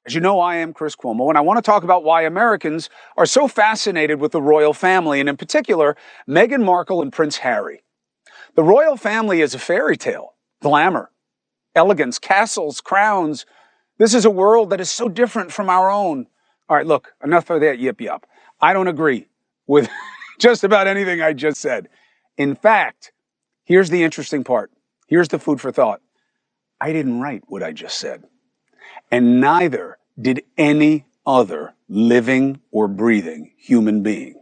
As you know, I am Chris Cuomo, and I want to talk about why Americans are so fascinated with the royal family, and in particular, Meghan Markle and Prince Harry. The royal family is a fairy tale, glamour, elegance, castles, crowns. This is a world that is so different from our own. All right, look, enough of that yip-yap. I don't agree with just about anything I just said. In fact, here's the interesting part. Here's the food for thought. I didn't write what I just said. And neither did any other living or breathing human being.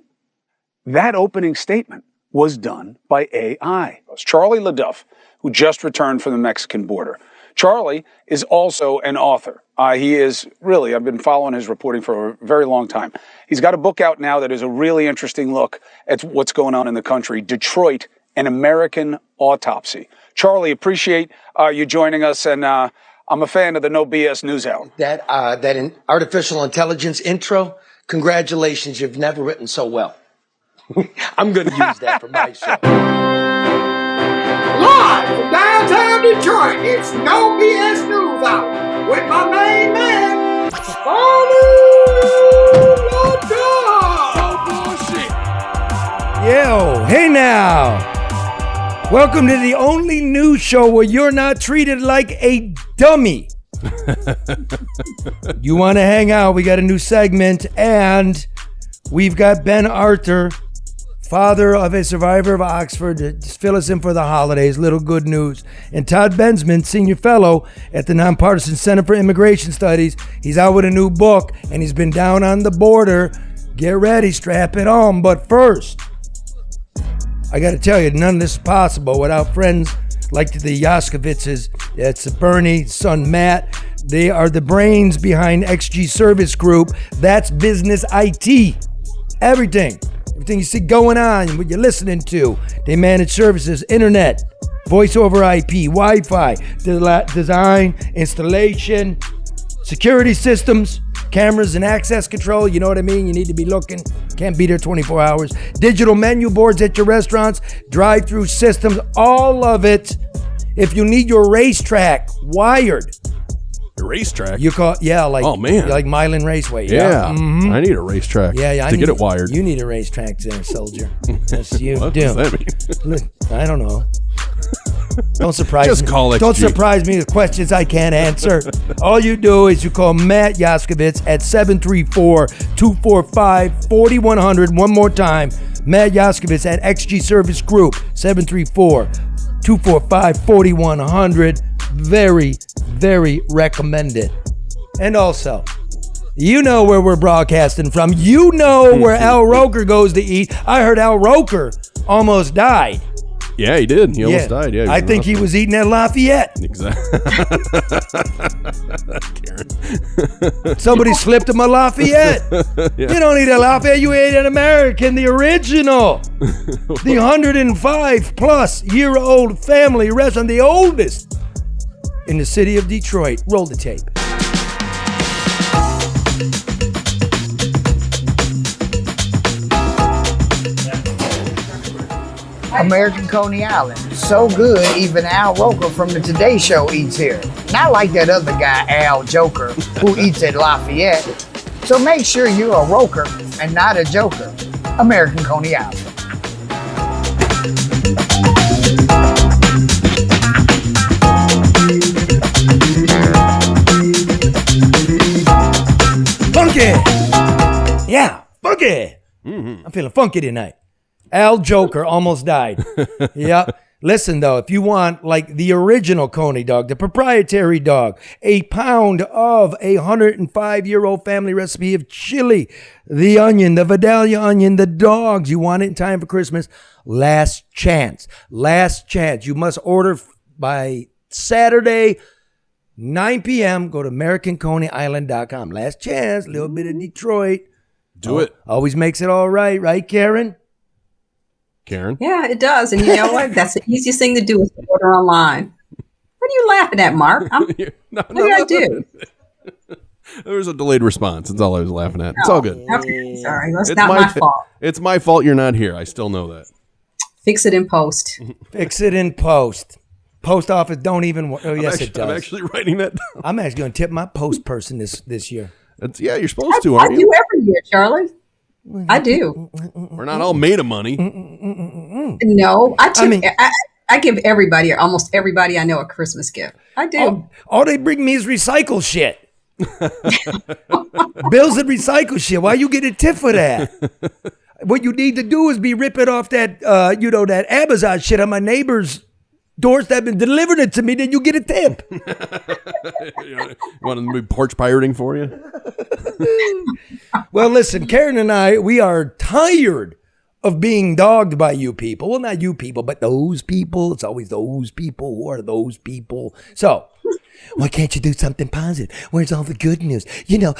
That opening statement was done by AI. It was Charlie LeDuff, who just returned from the Mexican border. Charlie is also an author. He is really, I've been following his reporting for a very long time. He's got a book out now that is a really interesting look at what's going on in the country, Detroit, an American Autopsy. Charlie, appreciate you joining us, and I'm a fan of the No BS News Hour. That in artificial intelligence intro, congratulations, you've never written so well. I'm going to use that for my show. Live from downtown Detroit, it's No BS News Hour with my main man, LeDuff. Yo, hey now. Welcome to the only news show where you're not treated like a dummy. You want to hang out? We got a new segment, and we've got Ben Arthur, father of a survivor of Oxford, to just fill us in for the holidays. Little good news. And Todd Bensman, senior fellow at the Nonpartisan Center for Immigration Studies. He's out with a new book, and he's been down on the border. Get ready, strap it on. But first, I got to tell you, none of this is possible without friends like the Yaskovitzes. It's Bernie, son Matt. They are the brains behind XG Service Group. That's business IT. Everything you see going on, what you're listening to. They manage services, internet, voice over IP, Wi-Fi, design, installation, security systems, cameras and access control. You know what I mean? You need to be looking. Can't be there 24 hours. Digital menu boards at your restaurants, drive-through systems, all of it. If you need your racetrack wired. A racetrack? You call, yeah, like, oh, man. Like Milan Raceway. Yeah. Mm-hmm. I need a racetrack to get it wired. You need a racetrack there, soldier. Yes, you what do. Does that mean? Look, I don't know. Don't surprise Just me. call XG. Don't surprise me with questions I can't answer. All you do is you call Matt Yaskovitz at 734-245-4100. One more time, Matt Yaskovitz at XG Service Group, 734-245-4100. Very, very recommended. And also, you know where we're broadcasting from. You know where Al Roker goes to eat. I heard Al Roker almost died. Yeah, he did. He almost died. Yeah, I think he was eating at Lafayette. Exactly. Karen. Somebody slipped him a Lafayette. Yeah. You don't eat a Lafayette. You ate an American, the original. The 105-plus-year-old family restaurant, the oldest in the city of Detroit. Roll the tape. American Coney Island. So good, even Al Roker from the Today Show eats here. Not like that other guy, Al Joker, who eats at Lafayette. So make sure you're a Roker and not a Joker. American Coney Island. Funky! Yeah, funky! Mm-hmm. I'm feeling funky tonight. Al Joker almost died. Yep. Listen, though, if you want, like, the original Coney dog, the proprietary dog, a pound of a 105-year-old family recipe of chili, the onion, the Vidalia onion, the dogs, you want it in time for Christmas, last chance. Last chance. You must order by Saturday, 9 p.m. Go to AmericanConeyIsland.com. Last chance, a little bit of Detroit. Do it. Always makes it all right, Karen? Karen? Yeah, it does. And you know what? That's the easiest thing to do is to order online. What are you laughing at, Mark? What did I do? There was a delayed response. That's all I was laughing at. It's all good. Okay, sorry. That's not my fault. It's my fault you're not here. I still know that. Fix it in post. Fix it in post. Post office don't even. Oh, yes, it does. I'm actually writing that down. I'm actually going to tip my post person this year. You're supposed to, aren't I you? do every year, Charlie. I do. We're not all made of money. No, I give everybody, or almost everybody I know, a Christmas gift. I do. All they bring me is recycle shit. Bills and recycle shit. Why you get a tip for that? What you need to do is be ripping off that, that Amazon shit on my neighbor's doorstep and delivering it to me. Then you get a tip. You want to be porch pirating for you? Well, listen, Karen and I, we are tired of being dogged by you people. Well, not you people, but those people. It's always those people. Who are those people? So, why can't you do something positive? Where's all the good news? You're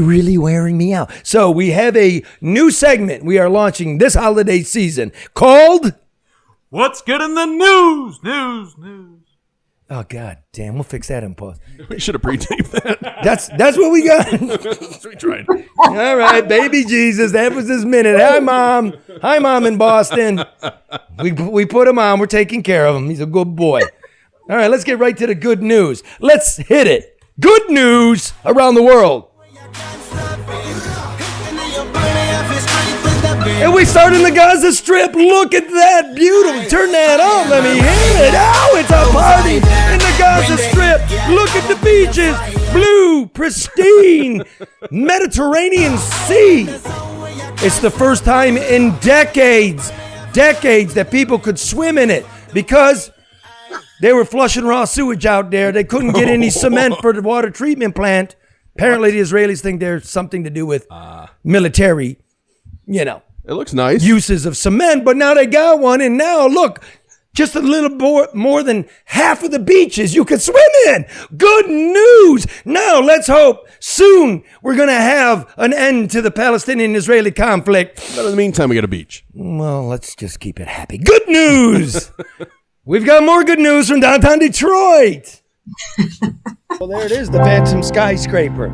really wearing me out. So we have a new segment we are launching this holiday season called What's Good in the News? News. Oh, God damn. We'll fix that in post. We should have pre-taped that. That's what we got. We tried. All right, baby Jesus. That was this minute. Hi, Mom. Hi, Mom in Boston. We put him on. We're taking care of him. He's a good boy. All right, let's get right to the good news. Let's hit it. Good news around the world. And we start in the Gaza Strip. Look at that. Beautiful. Turn that on. Let me hear it. Oh, it's a party in the Gaza Strip. Look at the beaches. Blue, pristine, Mediterranean Sea. It's the first time in decades that people could swim in it because they were flushing raw sewage out there. They couldn't get any cement for the water treatment plant. Apparently, the Israelis think there's something to do with military, It looks nice. uses of cement, but now they got one, and now look, just a little more than half of the beaches you can swim in. Good news. Now let's hope soon we're going to have an end to the Palestinian-Israeli conflict. But in the meantime, we got a beach. Well, let's just keep it happy. Good news. We've got more good news from downtown Detroit. Well, there it is, the Phantom Skyscraper.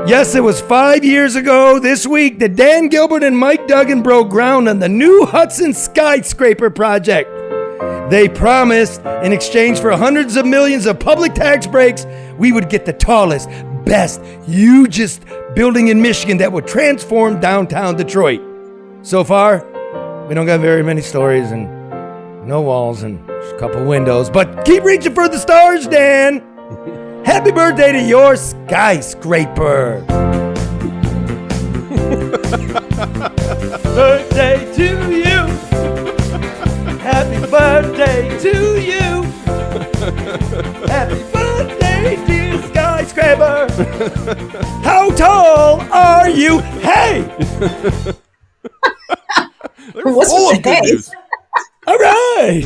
Yes, it was 5 years ago this week that Dan Gilbert and Mike Duggan broke ground on the new Hudson Skyscraper project. They promised, in exchange for hundreds of millions of public tax breaks, we would get the tallest, best, hugest building in Michigan that would transform downtown Detroit. So far, we don't got very many stories and no walls and just a couple windows, but keep reaching for the stars, Dan. Happy birthday to your skyscraper. Birthday to you. Happy birthday to you. Happy birthday, dear skyscraper. How tall are you? Hey! What's Full with of the good hey? news. All right.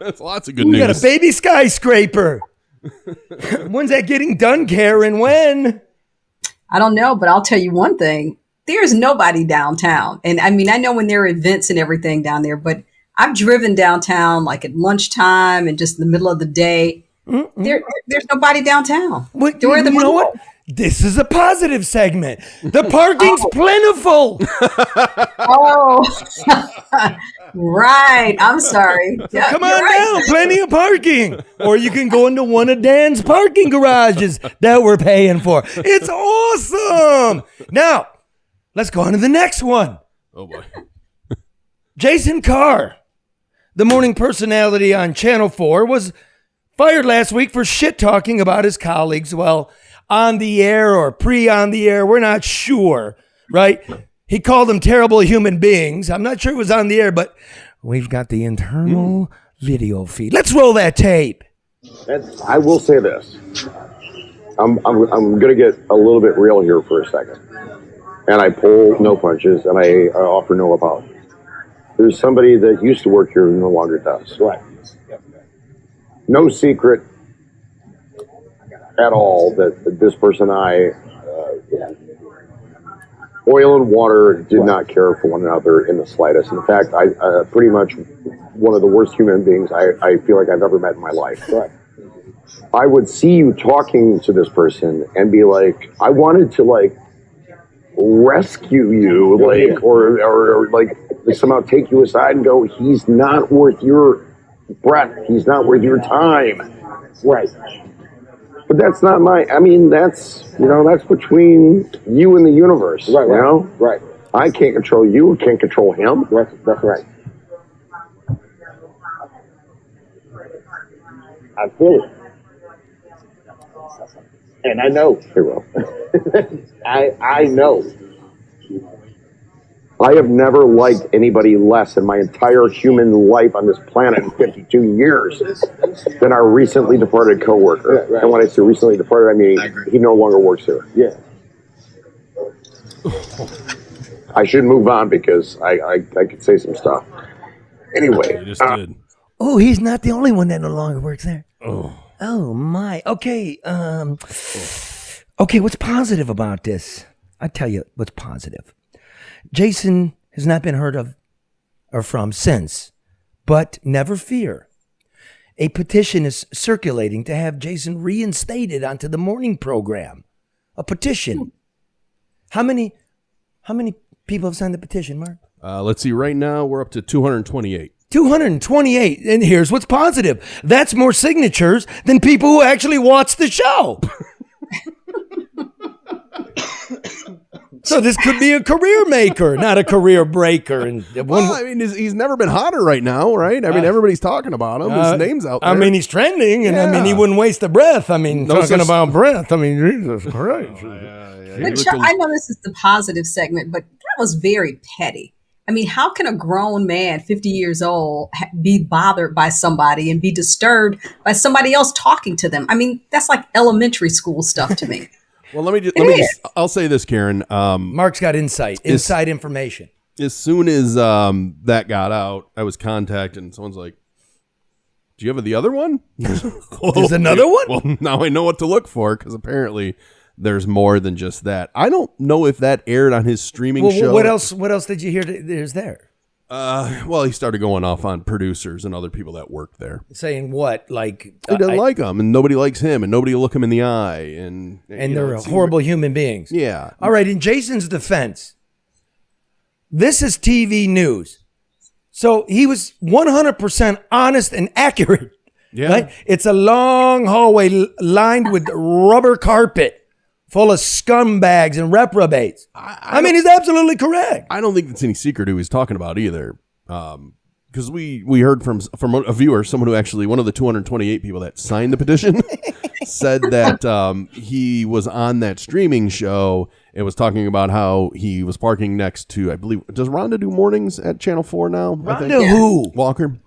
That's lots of good We news. got a baby skyscraper. When's that getting done, Karen? When? I don't know, but I'll tell you one thing. There's nobody downtown. And I mean, I know when there are events and everything down there, but I've driven downtown like at lunchtime and just in the middle of the day. There's nobody downtown. What, During the you know mall. what? This is a positive segment. The parking's plentiful. Oh, right. I'm sorry. Yeah, Come you're on right. down. Plenty of parking. Or you can go into one of Dan's parking garages that we're paying for. It's awesome. Now, let's go on to the next one. Oh, boy. Jason Carr, the morning personality on Channel 4, was fired last week for shit-talking about his colleagues. Well, on the air or pre-on the air, we're not sure, right? He called them terrible human beings. I'm not sure it was on the air, but we've got the internal video feed. Let's roll that tape. I will say this. I'm going to get a little bit real here for a second. And I pull no punches, and I offer no apology. There's somebody that used to work here who no longer does. Right. No secret at all that this person and I, oil and water, did not care for one another in the slightest. In fact, I pretty much one of the worst human beings I feel like I've ever met in my life. Right. I would see you talking to this person and be like, I wanted to like rescue you, like, or like somehow take you aside and go, he's not worth your Brett, he's not worth your time. Right. But that's not that's between you and the universe. Right. Right. I can't control you, can't control him. That's right. I feel it. And I know. Very well. I know. I have never liked anybody less in my entire human life on this planet in 52 years than our recently departed coworker. Right. And when I say recently departed, I mean he no longer works here. Yeah. I should move on because I could say some stuff. Anyway. You just did. Oh, he's not the only one that no longer works there. Oh my. Okay. Okay, what's positive about this? I tell you what's positive. Jason has not been heard of or from since, but never fear. A petition is circulating to have Jason reinstated onto the morning program. A petition. How many people have signed the petition, Mark? Let's see. Right now, we're up to 228. 228. And here's what's positive. That's more signatures than people who actually watch the show. So this could be a career maker, not a career breaker. And he's never been hotter right now, right? I mean, everybody's talking about him. His name's out there. I mean, he's trending, and he wouldn't waste a breath. Talking about breath. Jesus Christ. I know this is the positive segment, but that was very petty. I mean, how can a grown man, 50 years old, be bothered by somebody and be disturbed by somebody else talking to them? I mean, that's like elementary school stuff to me. Well, I'll say this, Karen. Mark's got inside information. As soon as that got out, I was contacted, and someone's like, "Do you have the other one?" There's another one? Well, now I know what to look for, because apparently there's more than just that. I don't know if that aired on his streaming show. What else did you hear there's there? Well, he started going off on producers and other people that worked there. Saying what? Like he doesn't like him, and nobody likes him, and nobody will look him in the eye, and they're horrible human beings. Yeah. All right. In Jason's defense, this is TV news, so he was 100% honest and accurate. Yeah. Right? It's a long hallway lined with rubber carpet, full of scumbags and reprobates. I mean, he's absolutely correct. I don't think it's any secret who he's talking about either. Because we heard from a viewer, someone who actually, one of the 228 people that signed the petition, said that he was on that streaming show and was talking about how he was parking next to, I believe, does Rhonda do mornings at Channel 4 now? Rhonda who? Walker?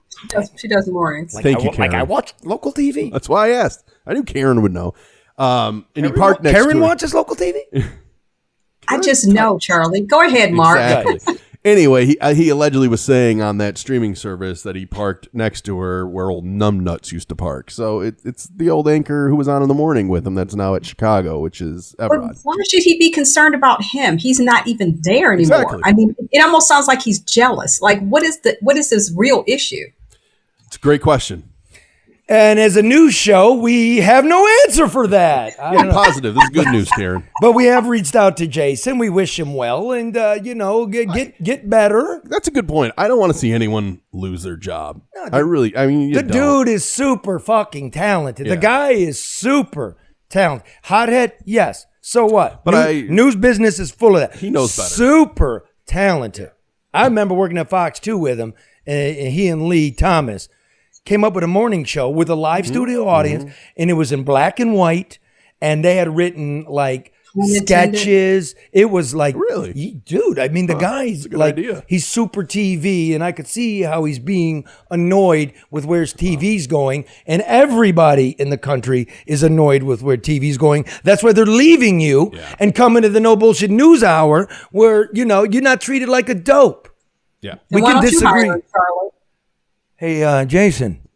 She does mornings. Thank you, Karen. Like I watch local TV. That's why I asked. I knew Karen would know. And he parked next Karen to watches local TV? I just know, Charlie. Go ahead, Mark. Exactly. Anyway, he allegedly was saying on that streaming service that he parked next to her where old numbnuts used to park. So it's the old anchor who was on in the morning with him that's now at Chicago, which is Evrod. But why should he be concerned about him? He's not even there anymore. Exactly. I mean, it almost sounds like he's jealous. Like, what is his real issue? It's a great question. And as a news show, we have no answer for that. Positive. This is good news, Karen. But we have reached out to Jason. We wish him well, and get better. That's a good point. I don't want to see anyone lose their job. No, the dude is super fucking talented. Yeah. The guy is super talented. Hothead, yes. So what? But news business is full of that. He knows better. Super talented. I remember working at Fox 2 with him, and he and Lee Thomas came up with a morning show with a live studio audience, and it was in black and white, and they had written like sketches. It was like, really, dude. I mean, the guy's like, idea. He's super TV, and I could see how he's being annoyed with where TV's going, and everybody in the country is annoyed with where TV's going. That's why they're leaving you and coming to the No Bullshit News Hour, where you're not treated like a dope. Yeah, we can disagree. Hey, Jason,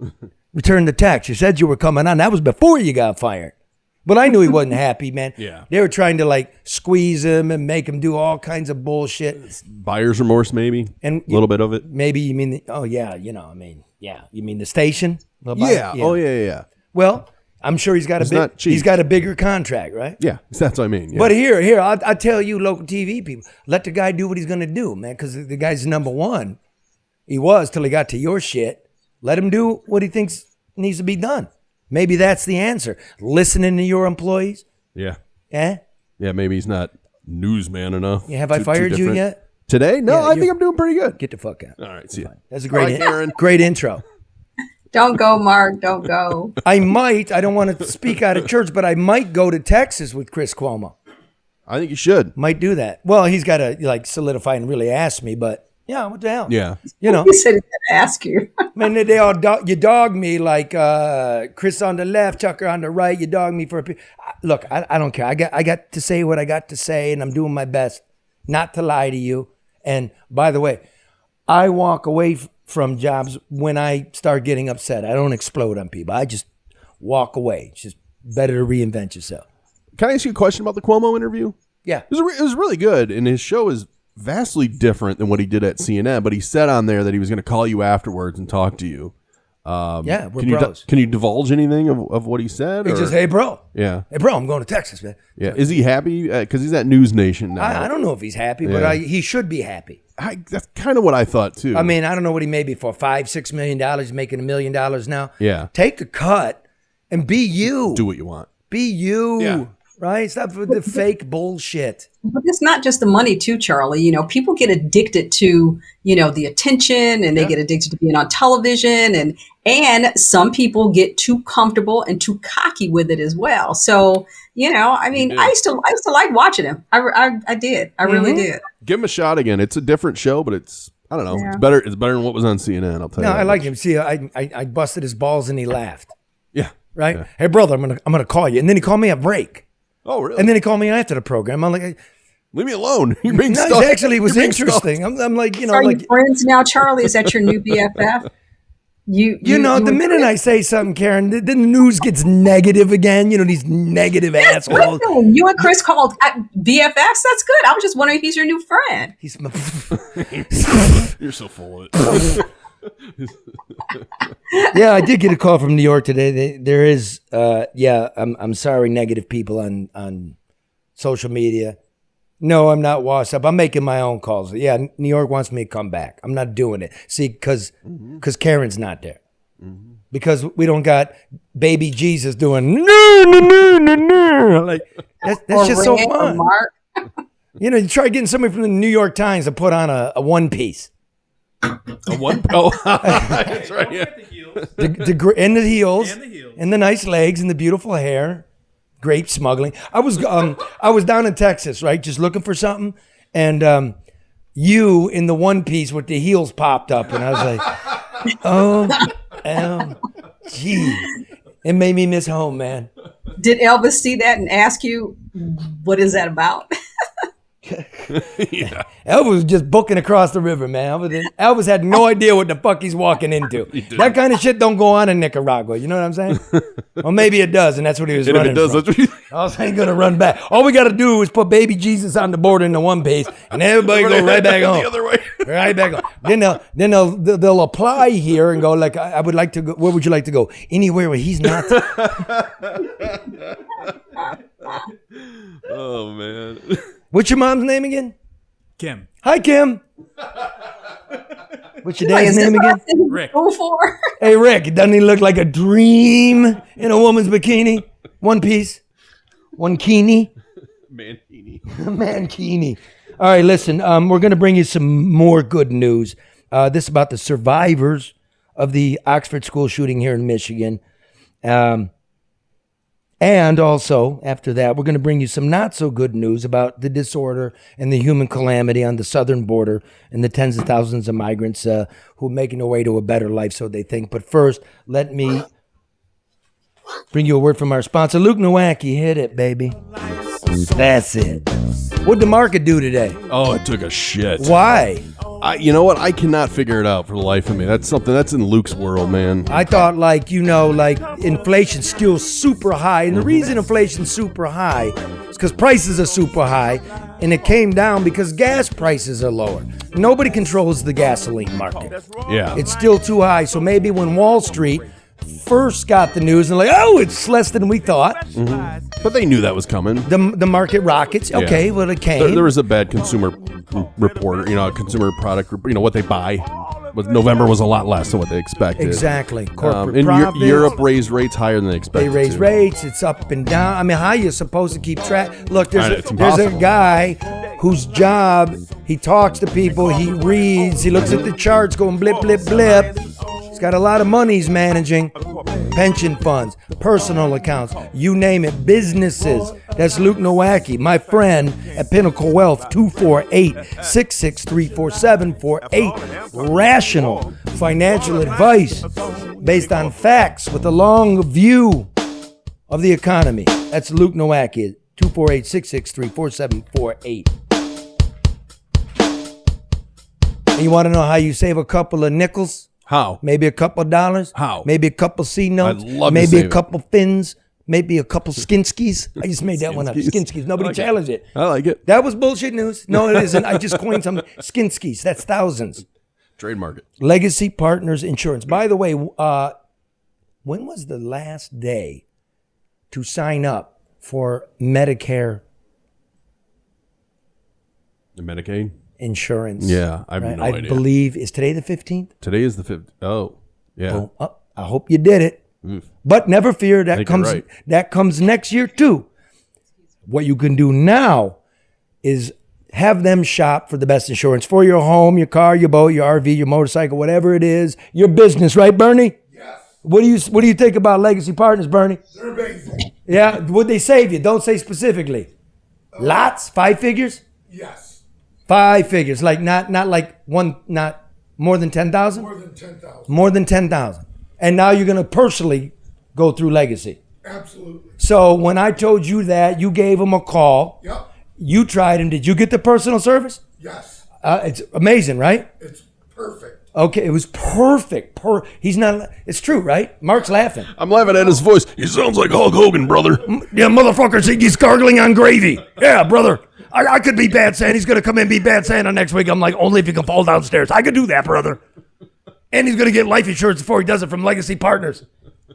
return the text. You said you were coming on. That was before you got fired. But I knew he wasn't happy, man. Yeah. They were trying to like squeeze him and make him do all kinds of bullshit. Buyer's remorse, maybe. And a little bit of it. Maybe you mean, you mean the station? Yeah. Oh, yeah. Well, I'm sure he's got a bigger contract, right? Yeah, that's what I mean. Yeah. But here, I tell you, local TV people, let the guy do what he's going to do, man, because the guy's number one. He was till he got to your shit, Let him do what he thinks needs to be done. Maybe that's the answer. Listening to your employees. Yeah. Eh? Yeah, maybe he's not newsman enough. Yeah, have I fired you different. yet? Today? No, Yeah, I think I'm doing pretty good. Get the fuck out. All right, see ya. That's a Bye, Karen. great intro. Don't go, Mark. Don't go. I don't want to speak out of church, but I might go to Texas with Chris Cuomo. I think you should. Might do that. Well, he's got to like solidify and really ask me, but yeah, what the hell? Yeah. You know, He said he's going to ask you. man, they all you dog me like Chris on the left, Tucker on the right. You dog me for look. I don't care. I got to say what I got to say, and I'm doing my best not to lie to you. And by the way, I walk away from jobs when I start getting upset. I don't explode on people. I just walk away. It's just better to reinvent yourself. Can I ask you a question about the Cuomo interview? Yeah. It was really good, and his show is vastly different than what he did at CNN, but he said on there that he was going to call you afterwards and talk to you. Yeah, we're can you bros. can you divulge anything of what he said? He or? just, hey, bro. Yeah. Hey, bro, I'm going to Texas, man. Yeah. Is he happy? Because he's at News Nation now. I don't know if he's happy, Yeah. but he should be happy. That's kind of what I thought, too. I mean, I don't know what he made before. $5-6 million, making $1 million now. Yeah. Take a cut and be you. Do what you want. Be you. Yeah. Right? Stop with the fake bullshit. But it's not just the money too, Charlie. You know, people get addicted to, the attention, and they get addicted to being on television, and some people get too comfortable and too cocky with it as well. So, I mean, I used to like watching him. I did. I really did. Give him a shot again. It's a different show, but it's, I don't know. Yeah. It's better than what was on CNN, I'll tell you. No, that I like much. him. See, I busted his balls and he laughed. Yeah. Right? Yeah. Hey, brother, I'm gonna call you. And then he called me a break. Oh, really? And then he called me after the program. I'm like, leave me alone. You're being no, stuck. actually, it was You're being interesting. I'm like, So are you friends now, Charlie? Is that your new BFF? The minute I say something, Karen, the news gets negative again. These negative assholes. Listen, you and Chris called BFFs. That's good. I was just wondering if he's your new friend. He's You're so full of it. Yeah, I did get a call from New York today. There is, I'm sorry, negative people on social media. No, I'm not washed up. I'm making my own calls. Yeah, New York wants me to come back. I'm not doing it. See, because Karen's not there. Because we don't got baby Jesus doing no. Like that's just so fun. Mark. You try getting somebody from the New York Times to put on a one piece. A one? Oh, that's right. Yeah. And the heels, and the nice legs, and the beautiful hair. Grape smuggling. I was down in Texas, right, just looking for something, and you in the one piece with the heels popped up, and I was like, OMG. It made me miss home, man. Did Elvis see that and ask you, what is that about? Yeah. Elvis was just booking across the river, man. Elvis had no idea what the fuck he's walking into. That kind of shit don't go on in Nicaragua. You know what I'm saying? Well, maybe it does, and that's what he was running from. That's what I was ain't gonna run back. All we gotta do is put baby Jesus on the border in the one piece, and everybody go right back home. The other way. Right back home. Then they'll apply here and go like, I would like to go. Where would you like to go? Anywhere where he's not. Oh man. What's your mom's name again? Kim. Hi, Kim. What's your Like, dad's is this name what I again? said you Rick. go for? Hey, Rick, doesn't he look like a dream in a woman's bikini? One piece. One kini. Mankini. Mankini. All right, listen, we're going to bring you some more good news. This is about the survivors of the Oxford school shooting here in Michigan. And also, after that, we're going to bring you some not so good news about the disorder and the human calamity on the southern border and the tens of thousands of migrants who are making their way to a better life, so they think. But first, let me bring you a word from our sponsor. Luke Nowacki, hit it, baby. That's it. What'd the market do today? Oh, it took a shit. Why? You know what? I cannot figure it out for the life of me. That's something that's in Luke's world, man. I thought inflation's still super high. And the reason inflation's super high is because prices are super high. And it came down because gas prices are lower. Nobody controls the gasoline market. Yeah. It's still too high. So maybe when Wall Street first got the news and it's less than we thought. Mm-hmm. But they knew that was coming. The market rockets. Okay, well, it came. There was a bad consumer report, a consumer product, what they buy. November was a lot less than what they expected. Exactly. Corporate and profits. Europe raised rates higher than they expected. They raise to. rates. It's up and down. I mean, how are you supposed to keep track? Look, It's there's a impossible. guy whose job, he talks to people, he reads, he looks at the charts going blip, blip, blip. He's got a lot of money he's managing. Pension funds, personal accounts, you name it, businesses. That's Luke Nowacki, my friend at Pinnacle Wealth, 248-663-4748. Rational financial advice based on facts with a long view of the economy. That's Luke Nowacki, 248-663-4748. And you want to know how you save a couple of nickels? How? Maybe a couple of dollars? How? Maybe a couple C notes? I'd love to maybe save a it. couple fins? Maybe a couple skinskis? I just made that one up. Skinskis. Nobody challenged it. I like it. That was bullshit news. No, it isn't. I just coined some skinskis. That's thousands. Trademark it. Legacy Partners Insurance. By the way, when was the last day to sign up for Medicare The Medicaid? insurance? Yeah, I have right? no I idea. believe, is today the 15th? Today is the 5th. Oh, yeah. Boom. Oh, I hope you did it. Oof. But never fear, I think you're right. that comes next year too. What you can do now is have them shop for the best insurance for your home, your car, your boat, your RV, your motorcycle, whatever it is, your business, right, Bernie? Yes. What do you think about Legacy Partners, Bernie? They're amazing. Yeah, would they save you? Don't say specifically. Lots, 5 figures? Yes. 5 figures, like not like one, not more than 10,000? More than 10,000. More than 10,000. And now you're going to personally go through Legacy. Absolutely. So when I told you that, you gave him a call. Yep. You tried him. Did you get the personal service? Yes. It's amazing, right? It's perfect. Okay, it was perfect. He's not. It's true, right? Mark's laughing. I'm laughing at his voice. He sounds like Hulk Hogan, brother. Yeah, motherfucker, he's gargling on gravy. Yeah, brother. I could be Bad Santa. He's going to come in and be Bad Santa next week. I'm like, only if you can fall downstairs. I could do that, brother. And he's going to get life insurance before he does it from Legacy Partners.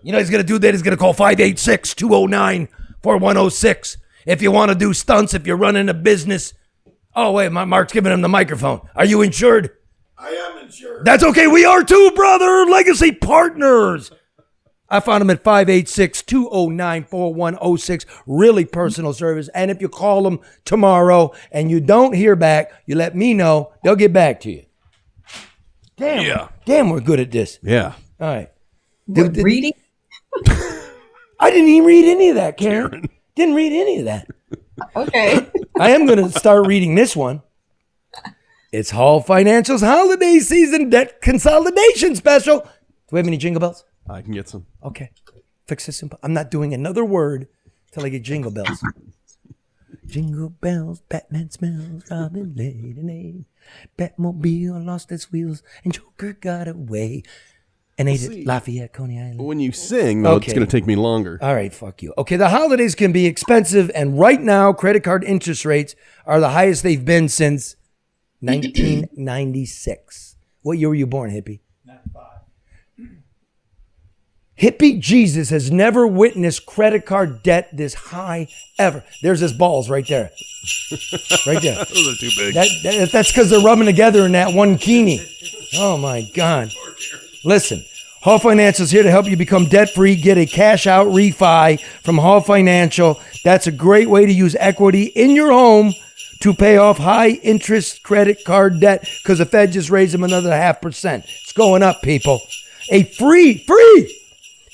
You know, he's going to do that. He's going to call 586-209-4106. If you want to do stunts, if you're running a business. Oh, wait, Mark's giving him the microphone. Are you insured? I am insured. That's okay. We are too, brother. Legacy Partners. I found them at 586-209-4106. Really personal service. And if you call them tomorrow and you don't hear back, you let me know. They'll get back to you. Damn. Yeah. Damn, we're good at this. Yeah. All right. Reading? I didn't even read any of that, Karen. Didn't read any of that. Okay. I am going to start reading this one. It's Hall Financial's holiday season debt consolidation special. Do we have any jingle bells? I can get some. Okay. Fix this. I'm not doing another word till I get jingle bells. Jingle bells, Batman smells, Robin laid an egg. Batmobile lost its wheels and Joker got away. And ate it Lafayette, Coney Island. When you sing, though, it's going to take me longer. All right, fuck you. Okay, the holidays can be expensive, and right now, credit card interest rates are the highest they've been since 1996. What year were you born, hippie? 95. Hippie Jesus has never witnessed credit card debt this high ever. There's his balls right there. Right there. Those are too big. That's because they're rubbing together in that one kini. Oh, my God. Listen, Hall Financial is here to help you become debt-free. Get a cash-out refi from Hall Financial. That's a great way to use equity in your home to pay off high-interest credit card debt because the Fed just raised them another 0.5%. It's going up, people. A free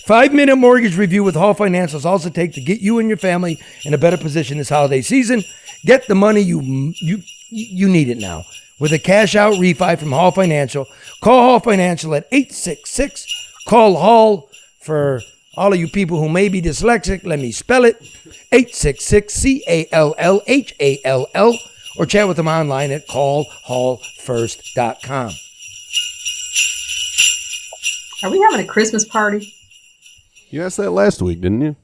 5-minute mortgage review with Hall Financial is also take to get you and your family in a better position this holiday season. Get the money you need it now. With a cash-out refi from Hall Financial, call Hall Financial at 866-CALL-HALL. For all of you people who may be dyslexic, let me spell it, 866-CALLHALL, or chat with them online at callhallfirst.com. Are we having a Christmas party? You asked that last week, didn't you?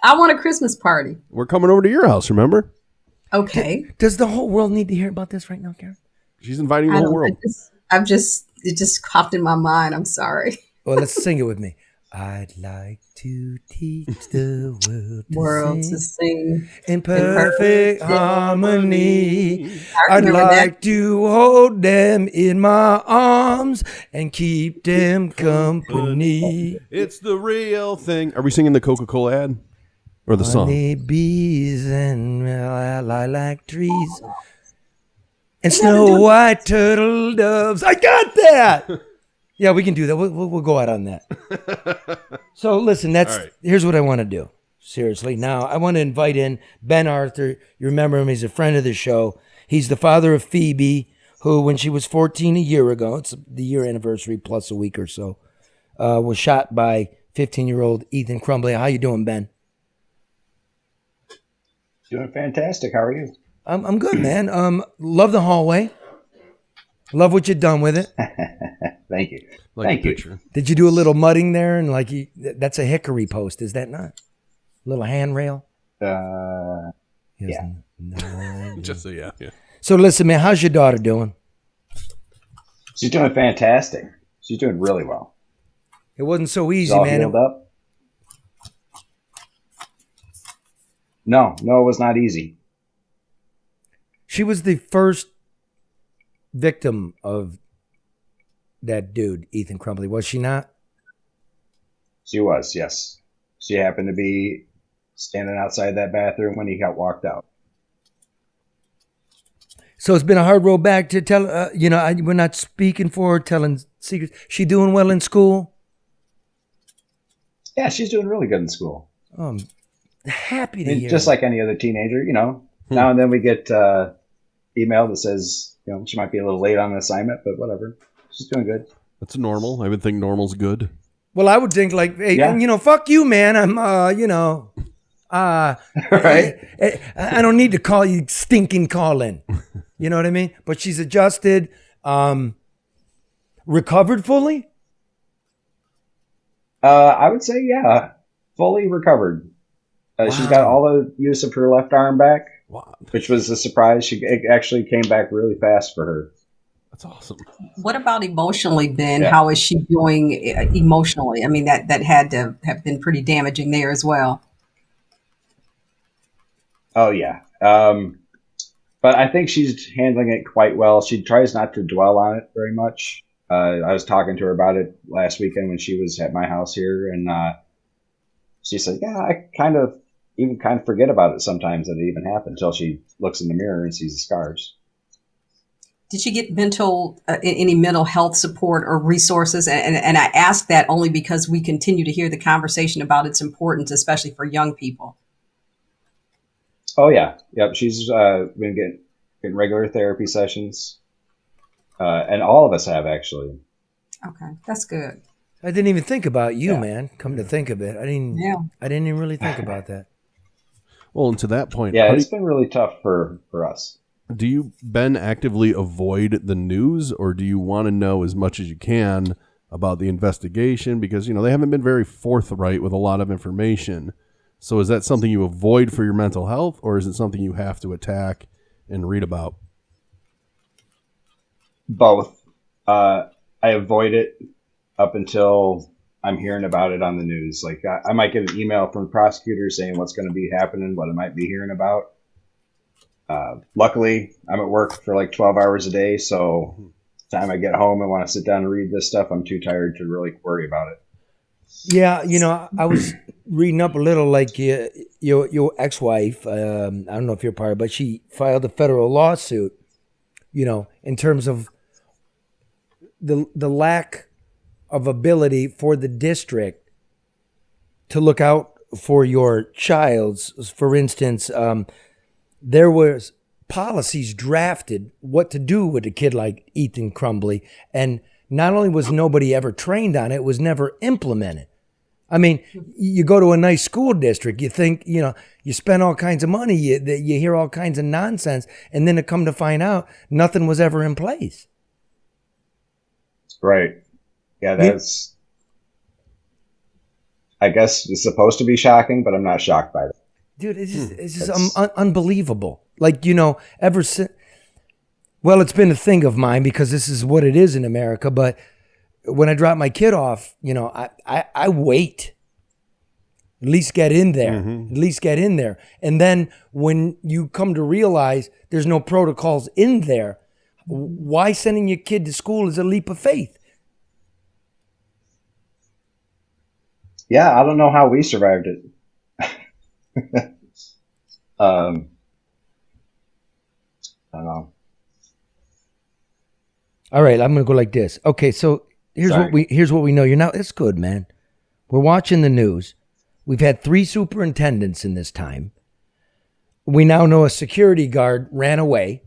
I want a Christmas party. We're coming over to your house, remember? Okay. Does the whole world need to hear about this right now, Karen? She's inviting the whole world. It just popped in my mind. I'm sorry. Well, let's sing it with me. I'd like to teach the World world to to sing sing in perfect harmony. I I'd remember like that. to hold them in my arms and keep them company. It's the real thing. Are we singing the Coca-Cola ad or the song? Honey bees and lilac trees and snow white turtle doves. I got that. Yeah, we can do that. We'll go out on that. So listen, here's what I want to do. Seriously, now I want to invite in Ben Arthur. You remember him? He's a friend of the show. He's the father of Phoebe, who, when she was 14 a year ago, it's the year anniversary plus a week or so, was shot by 15-year-old Ethan Crumbley. How you doing, Ben? Doing fantastic. How are you? I'm good, man. Love the hallway. Love what you've done with it. Thank you. Like Thank the you. picture. Did you do a little mudding there? And that's a hickory post, is that not? Little handrail? Yeah. No. Just say yeah. So listen, man, how's your daughter doing? She's doing fantastic. She's doing really well. It wasn't so She's easy, all man. healed up. No, it was not easy. She was the first victim of that dude, Ethan Crumbley, was she not? She was, yes. She happened to be standing outside that bathroom when he got walked out. So it's been a hard road back to tell, we're not speaking for her, telling secrets. She doing well in school? Yeah, she's doing really good in school. I'm happy to hear Just that. like any other teenager, Now and then we get email that says, she might be a little late on an assignment, but whatever. She's doing good. That's normal. I would think normal's good. Well, I would think like, hey, Yeah. fuck you, man. I'm, Right? I don't need to call you stinking call in. You know what I mean? But she's adjusted, recovered fully. I would say, yeah, fully recovered. She's got all the use of her left arm back, which was a surprise. It actually came back really fast for her. That's awesome. What about emotionally, Ben? Yeah. How is she doing emotionally? I mean, that had to have been pretty damaging there as well. Oh, yeah. But I think she's handling it quite well. She tries not to dwell on it very much. I was talking to her about it last weekend when she was at my house here, and she said, yeah, I kind of forget about it sometimes that it even happened until she looks in the mirror and sees the scars. Did she get any mental health support or resources? And I ask that only because we continue to hear the conversation about its importance, especially for young people. Oh, yeah. Yep. She's been getting regular therapy sessions. And all of us have, actually. Okay, that's good. I didn't even think about you, man. Come to think of it, I didn't even really think about that. Well, and to that point, yeah, it's been really tough for us. Do you, Ben, actively avoid the news, or do you want to know as much as you can about the investigation? Because, they haven't been very forthright with a lot of information. So is that something you avoid for your mental health, or is it something you have to attack and read about? Both. I avoid it up until I'm hearing about it on the news. Like I might get an email from prosecutors saying what's going to be happening, what I might be hearing about. Luckily, I'm at work for like 12 hours a day, so the time I get home and want to sit down and read this stuff, I'm too tired to really worry about it. Yeah, I was reading up a little, like your ex-wife. I don't know if you're part of it, but she filed a federal lawsuit. In terms of the lack of ability for the district to look out for your child's. For instance, there was policies drafted what to do with a kid like Ethan Crumbley, and not only was nobody ever trained on it, it was never implemented. I mean, you go to a nice school district, you think, you spend all kinds of money, you hear all kinds of nonsense, and then to come to find out, nothing was ever in place. Right. Yeah, that's, I guess it's supposed to be shocking, but I'm not shocked by that. Dude, it's just unbelievable. Like, ever since, well, it's been a thing of mine because this is what it is in America, but when I drop my kid off, you know, I wait. At least get in there. At least get in there. And then when you come to realize there's no protocols in there, why sending your kid to school is a leap of faith? Yeah, I don't know how we survived it. I don't know. All right, I'm gonna go like this. Okay, so here's what we know. You're now. It's good, man. We're watching the news. We've had 3 superintendents in this time. We now know a security guard ran away.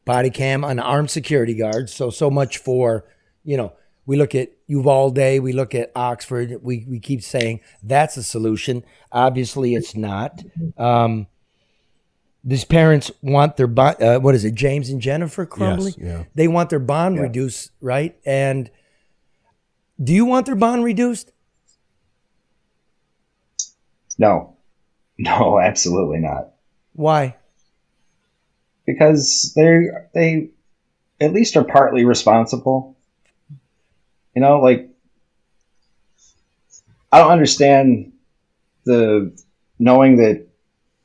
Body cam, an armed security guard. So much for, you know, we look at Uvalde, we look at Oxford. We keep saying that's a solution. Obviously, it's not. These parents want their bond. What is it, James and Jennifer Crumbly? Yes, yeah. They want their bond reduced, right? And do you want their bond reduced? No, absolutely not. Why? Because they at least are partly responsible. You know, like, I don't understand the knowing that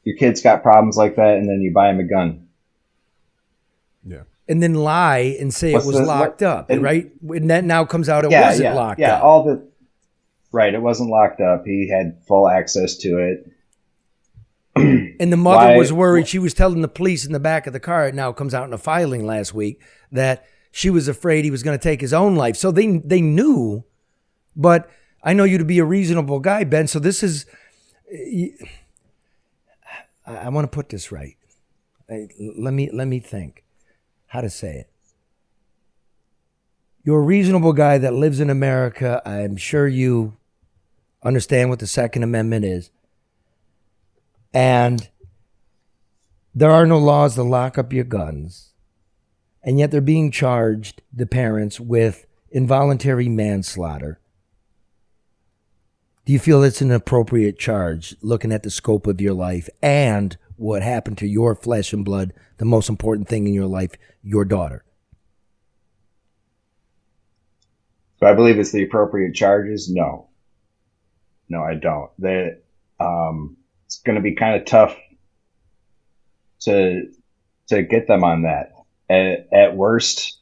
your kid's got problems like that and then you buy him a gun. Yeah. And then lie and say it was locked up, right? And that now comes out it wasn't locked up. Yeah, right, it wasn't locked up. He had full access to it. And the mother was worried. She was telling the police in the back of the car, it now comes out in a filing last week, that she was afraid he was going to take his own life. So they knew, but I know you to be a reasonable guy, Ben. So this is, I want to put this right. Let me think how to say it. You're a reasonable guy that lives in America. I'm sure you understand what the Second Amendment is. And there are no laws to lock up your guns. And yet they're being charged, the parents, with involuntary manslaughter. Do you feel it's an appropriate charge, looking at the scope of your life and what happened to your flesh and blood, the most important thing in your life, your daughter? Do I believe it's the appropriate charges? No, I don't. It's going to be kind of tough to get them on that. At worst,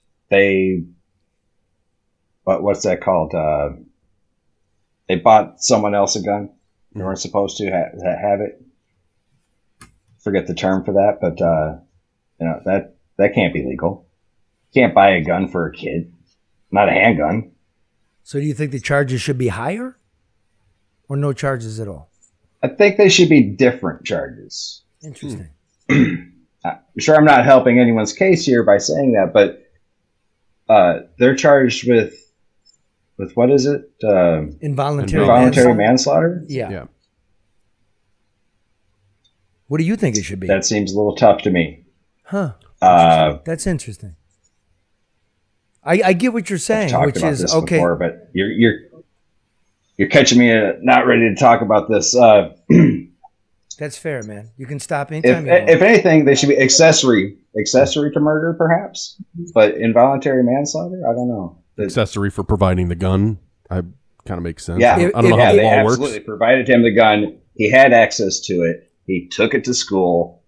what's that called? They bought someone else a gun. They weren't supposed to have it. Forget the term for that, but that can't be legal. You can't buy a gun for a kid, not a handgun. So do you think the charges should be higher or no charges at all? I think they should be different charges. Interesting. I'm sure I'm not helping anyone's case here by saying that, but they're charged with what is it? Involuntary manslaughter? Yeah. What do you think it should be? That seems a little tough to me. Huh. That's interesting. I get what you're saying, I've talked which about is this okay. Before, but you're catching me not ready to talk about this. That's fair, man. You can stop anytime you want. If anything, they should be accessory to murder, perhaps. But involuntary manslaughter, I don't know. Accessory for providing the gun, kind of makes sense. Yeah, I don't know how they the law absolutely works. provided him the gun. He had access to it. He took it to school.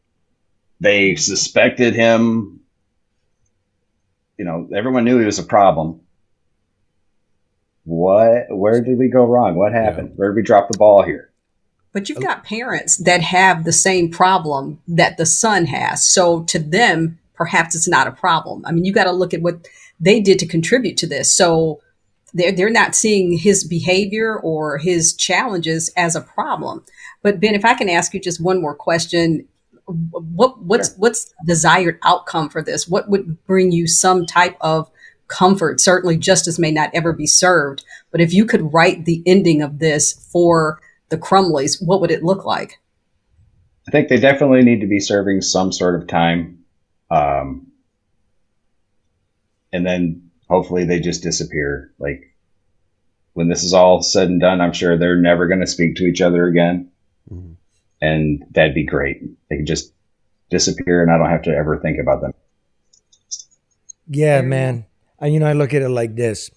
They suspected him. You know, everyone knew he was a problem. Where did we go wrong? What happened? Where did we drop the ball here? But you've got parents that have the same problem that the son has. So to them, perhaps it's not a problem. I mean, you got to look at what they did to contribute to this. So they're not seeing his behavior or his challenges as a problem. But Ben, if I can ask you just one more question, what's desired outcome for this? What would bring you some type of comfort? Certainly justice may not ever be served, but if you could write the ending of this for the Crumleys, what would it look like? I think they definitely need to be serving some sort of time. And then hopefully they just disappear. Like, when this is all said and done, I'm sure they're never going to speak to each other again. Mm-hmm. And that'd be great. They could just disappear and I don't have to ever think about them. Yeah, man. I look at it like this.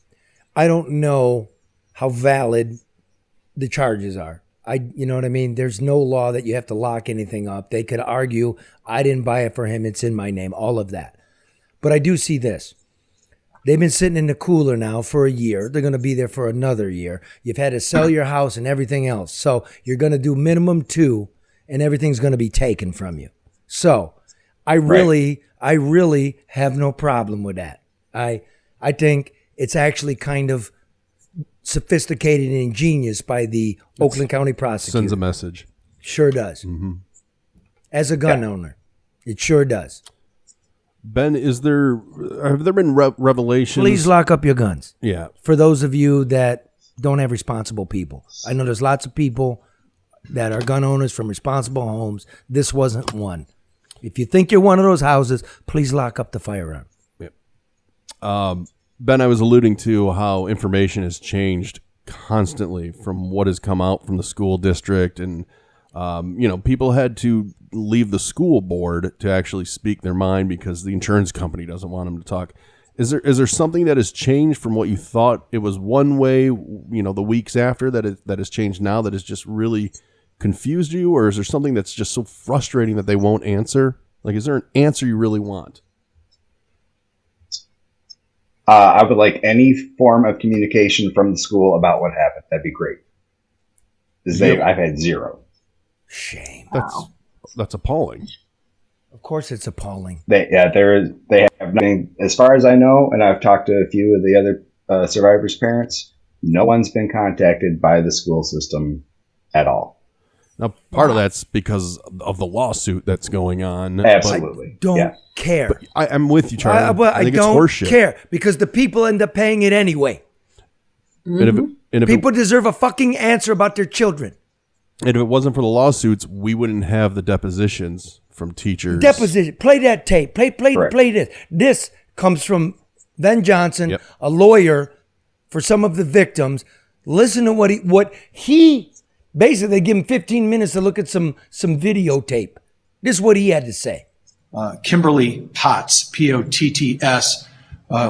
I don't know how valid the charges are. You know what I mean? There's no law that you have to lock anything up. They could argue, I didn't buy it for him. It's in my name, all of that. But I do see this. They've been sitting in the cooler now for a year. They're going to be there for another year. You've had to sell your house and everything else. So you're going to do minimum 2 and everything's going to be taken from you. So I really have no problem with that. I think it's actually kind of sophisticated and ingenious by the Oakland County prosecutor. Sends a message. Sure does. Mm-hmm. As a gun owner, it sure does. Ben, have there been revelations? Please lock up your guns. Yeah. For those of you that don't have responsible people. I know there's lots of people that are gun owners from responsible homes. This wasn't one. If you think you're one of those houses, please lock up the firearm. Yep. Ben, I was alluding to how information has changed constantly from what has come out from the school district, and people had to leave the school board to actually speak their mind because the insurance company doesn't want them to talk. Is there something that has changed from what you thought it was one way, the weeks after that has changed now that has just really confused you, or is there something that's just so frustrating that they won't answer? Like, is there an answer you really want? I would like any form of communication from the school about what happened. That'd be great. I've had zero. Shame. That's appalling. Of course, it's appalling. They have nothing, as far as I know, and I've talked to a few of the other survivors' parents. No one's been contacted by the school system at all. Now, part of that's because of the lawsuit that's going on. Absolutely. I don't care. But I'm with you, Charlie. I think don't it's horseshit. care because the people end up paying it anyway. And if People deserve a fucking answer about their children. And if it wasn't for the lawsuits, we wouldn't have the depositions from teachers. Deposition. Play that tape. Play this. This comes from Ben Johnson, a lawyer for some of the victims. Listen to what he basically, they give him 15 minutes to look at some videotape. This is what he had to say. Kimberly Potts, Potts,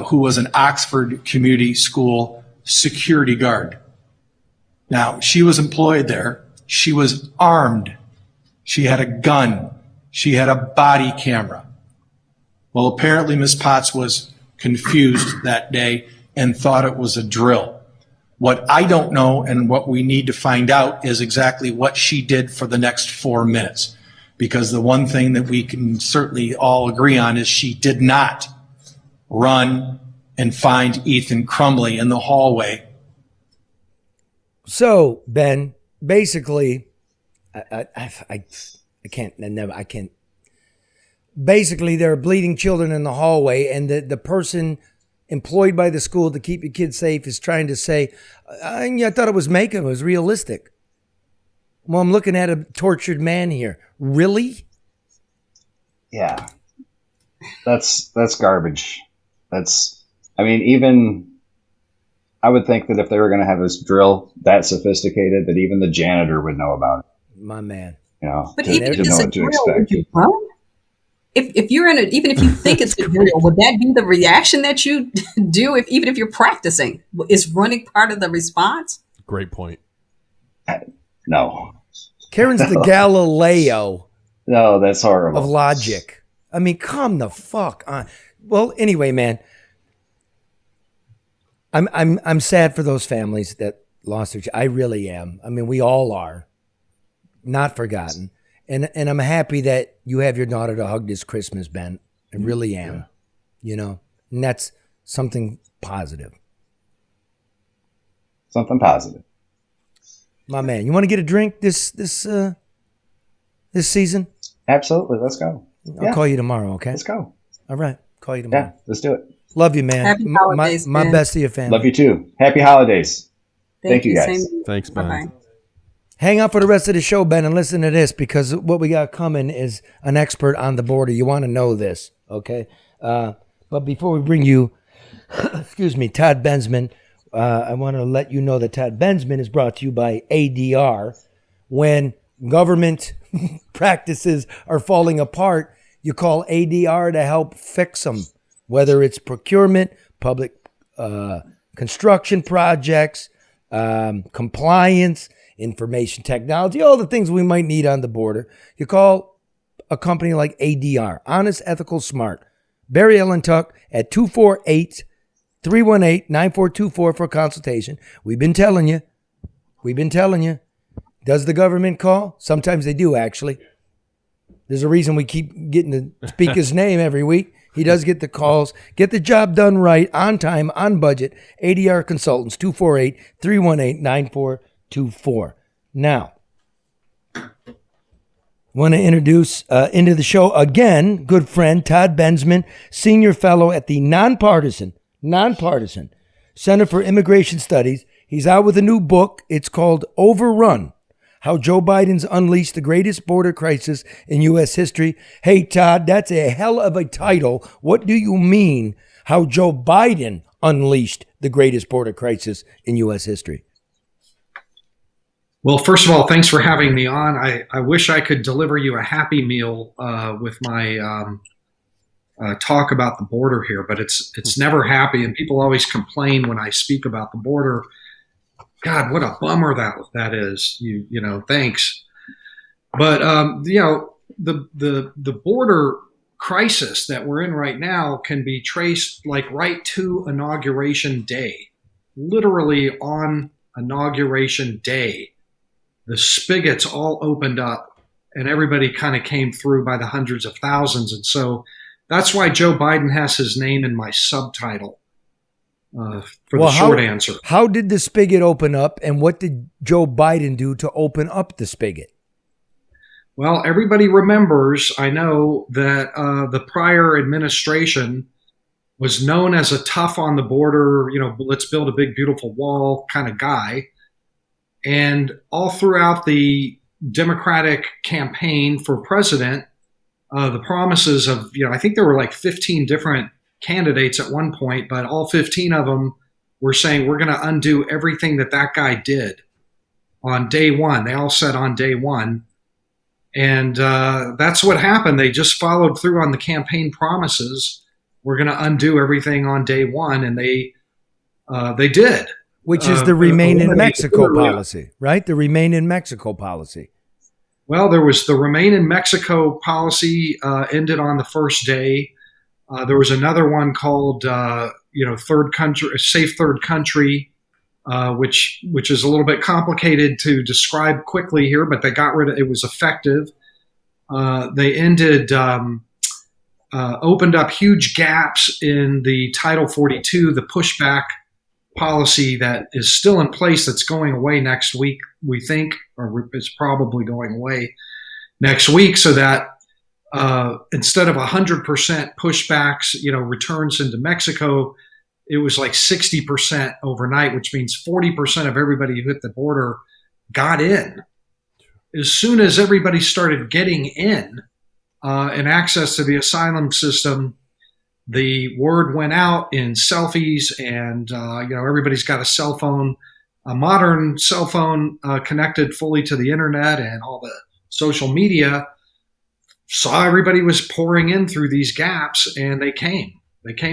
who was an Oxford Community School security guard. Now, she was employed there. She was armed. She had a gun. She had a body camera. Well, apparently Ms. Potts was confused that day and thought it was a drill. What I don't know and what we need to find out is exactly what she did for the next 4 minutes. Because the one thing that we can certainly all agree on is she did not run and find Ethan Crumley in the hallway. So, Ben, basically, I can't. Basically, there are bleeding children in the hallway, and the person employed by the school to keep your kids safe is trying to say, I thought it was realistic. Well, I'm looking at a tortured man here. Really? Yeah. That's garbage. Even I would think that if they were going to have this drill that sophisticated, that even the janitor would know about it. My man. But even if it's a drill, would you run? If you're in even if you think it's a drill, would that be the reaction that you do? Even if you're practicing, is running part of the response? Great point. No. Karen's the Galileo. No, that's horrible. Of logic. I mean, come the fuck on. Well, anyway, man, I'm sad for those families that lost their. I really am. I mean, we all are. Not forgotten. And I'm happy that you have your daughter to hug this Christmas, Ben. I really am. And that's something positive. Something positive. My man, you want to get a drink this season? Absolutely. Let's go. I'll call you tomorrow, okay? Let's go. All right. Call you tomorrow. Yeah, let's do it. Love you, man. Happy holidays, my Ben. best to your family. Love you too. Happy holidays. Thank you, guys. Thanks, Ben. Bye-bye. Hang out for the rest of the show, Ben, and listen to this, because what we got coming is an expert on the border. You want to know this, okay? But before we bring you, Todd Bensman, I want to let you know that Todd Bensman is brought to you by ADR. When government practices are falling apart, you call ADR to help fix them, whether it's procurement, public construction projects, compliance, information technology, all the things we might need on the border. You call a company like ADR, Honest, Ethical, Smart. Barry Ellen Tuck at 248-318-9424 for a consultation. We've been telling you. Does the government call? Sometimes they do, actually. There's a reason we keep getting to speak his name every week. He does get the calls. Get the job done right, on time, on budget. ADR Consultants, 248-318-9424. Now, want to introduce into the show again, good friend Todd Bensman, Senior Fellow at the nonpartisan Center for Immigration Studies. He's out with a new book. It's called Overrun: How Joe Biden's Unleashed the Greatest Border Crisis in U.S. History. Hey, Todd, that's a hell of a title. What do you mean, how Joe Biden unleashed the greatest border crisis in U.S. history? Well, first of all, thanks for having me on. I wish I could deliver you a happy meal with my talk about the border here, but it's never happy, and people always complain when I speak about the border. God, what a bummer that is. You know, thanks. But the border crisis that we're in right now can be traced right to Inauguration Day. Literally on Inauguration Day, the spigots all opened up and everybody kind of came through by the hundreds of thousands. And so that's why Joe Biden has his name in my subtitle for the short answer. How did the spigot open up, and what did Joe Biden do to open up the spigot? Well, everybody remembers, I know, that the prior administration was known as a tough on the border, let's build a big, beautiful wall kind of guy. And all throughout the Democratic campaign for president, the promises of, I think there were 15 different candidates at one point, but all 15 of them were saying, we're going to undo everything that guy did on day one. They all said on day one. And that's what happened. They just followed through on the campaign promises. We're going to undo everything on day one. And they did. Which is the Remain in Mexico policy, right? The Remain in Mexico policy. Well, there was the Remain in Mexico policy ended on the first day. There was another one called, third country, safe third country, which is a little bit complicated to describe quickly here, but they got rid of it. It was effective. They ended, opened up huge gaps in the Title 42, the pushback policy that is still in place, that's going away next week, we think, or it's probably going away next week, so that instead of 100% pushbacks, returns into Mexico, it was 60% overnight, which means 40% of everybody who hit the border got in. As soon as everybody started getting in and access to the asylum system, the word went out in selfies, and everybody's got a cell phone, a modern cell phone connected fully to the internet and all the social media. Saw everybody was pouring in through these gaps, and they came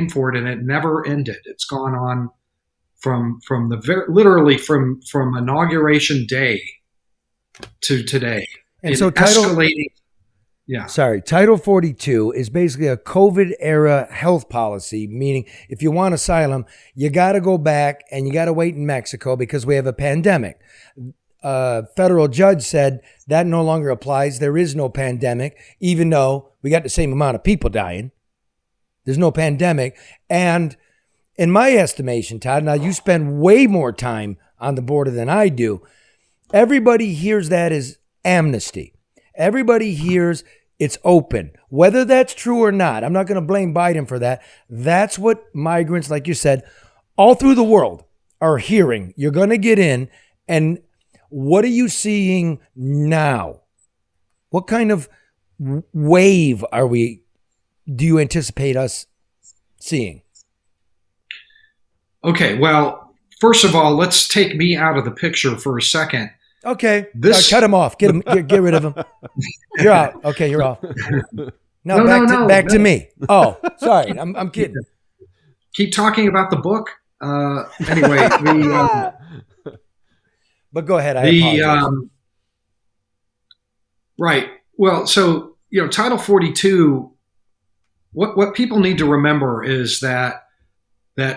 for it, and it never ended. It's gone on from literally from Inauguration Day to today, and so escalating. Yeah. Sorry. Title 42 is basically a COVID era health policy, meaning if you want asylum, you got to go back and you got to wait in Mexico because we have a pandemic. Federal judge said that no longer applies. There is no pandemic, even though we got the same amount of people dying. There's no pandemic. And in my estimation, Todd, now you spend way more time on the border than I do. Everybody hears that as amnesty. Everybody hears it's open. Whether that's true or not, I'm not going to blame Biden for that. That's what migrants, like you said, all through the world are hearing. You're going to get in. And what are you seeing now? What kind of wave do you anticipate us seeing? Okay, well, first of all, let's take me out of the picture for a second. Okay, cut him off. Get rid of him. You're out. Okay, you're off. Back to me. Oh, sorry. I'm kidding. Keep talking about the book. Anyway, But go ahead. I apologize. Right. Well, so, Title 42, what people need to remember is that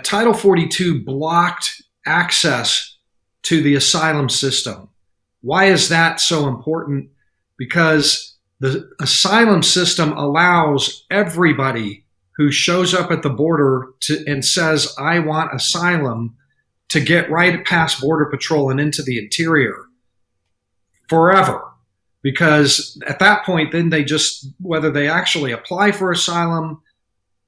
Title 42 blocked access to the asylum system. Why is that so important? Because the asylum system allows everybody who shows up at the border and says, I want asylum, to get right past Border Patrol and into the interior forever. Because at that point, then they just, whether they actually apply for asylum,